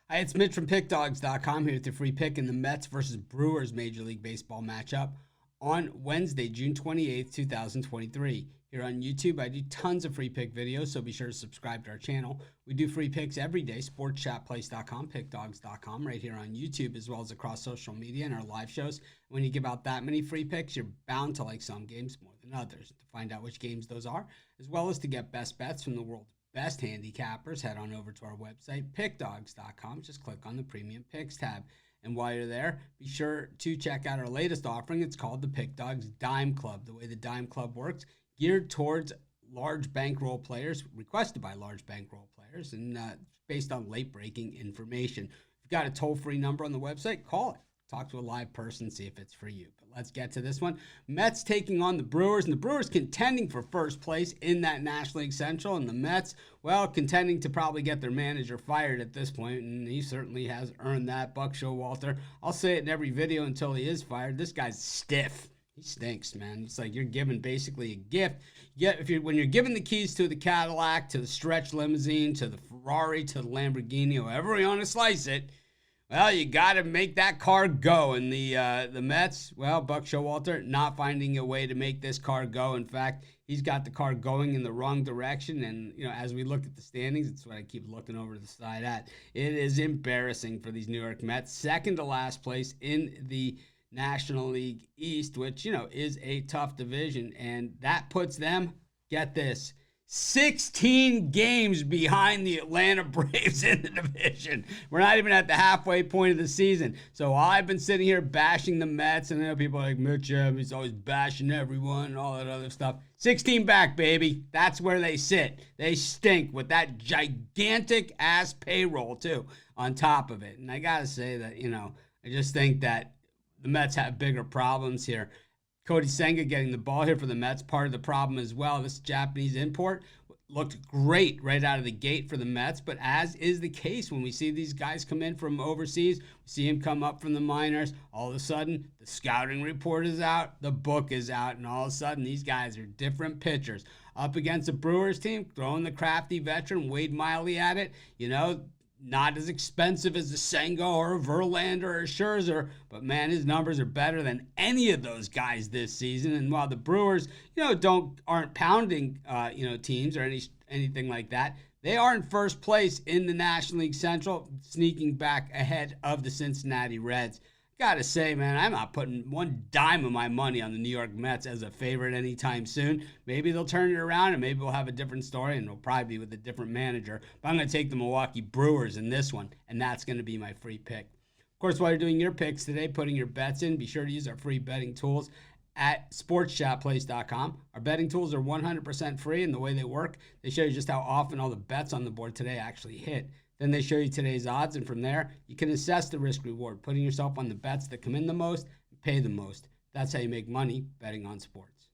Hi, it's Mitch from Pickdawgz.com here with your free pick in the Mets versus Brewers Major League Baseball matchup on Wednesday, June 28th, 2023. Here on YouTube, I do tons of free pick videos, so be sure to subscribe to our channel. We do free picks every day, sportschatplace.com, pickdawgz.com, right here on YouTube, as well as across social media and our live shows. When you give out that many free picks, you're bound to like some games more than others. To find out which games those are, as well as to get best bets from the world's best handicappers, head on over to our website, pickdawgz.com. Just click on the Premium Picks tab. And while you're there, be sure to check out our latest offering. It's called the Pickdawgz Dime Club. The way the Dime Club works, geared towards large bankroll players, requested by large bankroll players, and based on late-breaking information. If you've got a toll-free number on the website, call it. Talk to a live person, see if it's for you. But let's get to this one. Mets taking on the Brewers, and the Brewers contending for first place in that National League Central, and the Mets, well, contending to probably get their manager fired at this point, and he certainly has earned that. Buck Showalter, I'll say it in every video until he is fired. This guy's stiff. He stinks, man. It's like you're giving basically a gift. When you're giving the keys to the Cadillac, to the stretch limousine, to the Ferrari, to the Lamborghini, however you want to slice it, well, you got to make that car go. And the Mets, well, Buck Showalter not finding a way to make this car go. In fact, he's got the car going in the wrong direction. And, as we look at the standings, it's what I keep looking over to the side at. It is embarrassing for these New York Mets. Second to last place in the National League East, which, is a tough division. And that puts them, get this, 16 games behind the Atlanta Braves in the division. We're not even at the halfway point of the season. So I've been sitting here bashing the Mets, and I know people are like, Mitch, he's always bashing everyone and all that other stuff. 16 back, baby. That's where they sit. They stink with that gigantic-ass payroll, too, on top of it. And I got to say that, I just think that the Mets have bigger problems here. Cody Senga getting the ball here for the Mets, part of the problem as well. This Japanese import looked great right out of the gate for the Mets, but as is the case when we see these guys come in from overseas, we see him come up from the minors, all of a sudden the scouting report is out, the book is out, and all of a sudden these guys are different pitchers. Up against the Brewers team, throwing the crafty veteran Wade Miley at it, not as expensive as a Senga or a Verlander or a Scherzer, but man, his numbers are better than any of those guys this season. And while the Brewers, aren't pounding, teams or anything like that, they are in first place in the National League Central, sneaking back ahead of the Cincinnati Reds. Gotta say, man, I'm not putting one dime of my money on the New York Mets as a favorite anytime soon. Maybe they'll turn it around and maybe we'll have a different story and it'll probably be with a different manager. But I'm going to take the Milwaukee Brewers in this one, and that's going to be my free pick. Of course, while you're doing your picks today, putting your bets in, be sure to use our free betting tools at sportschatplace.com. Our betting tools are 100% free, and the way they work, they show you just how often all the bets on the board today actually hit. Then they show you today's odds, and from there, you can assess the risk-reward, putting yourself on the bets that come in the most and pay the most. That's how you make money betting on sports.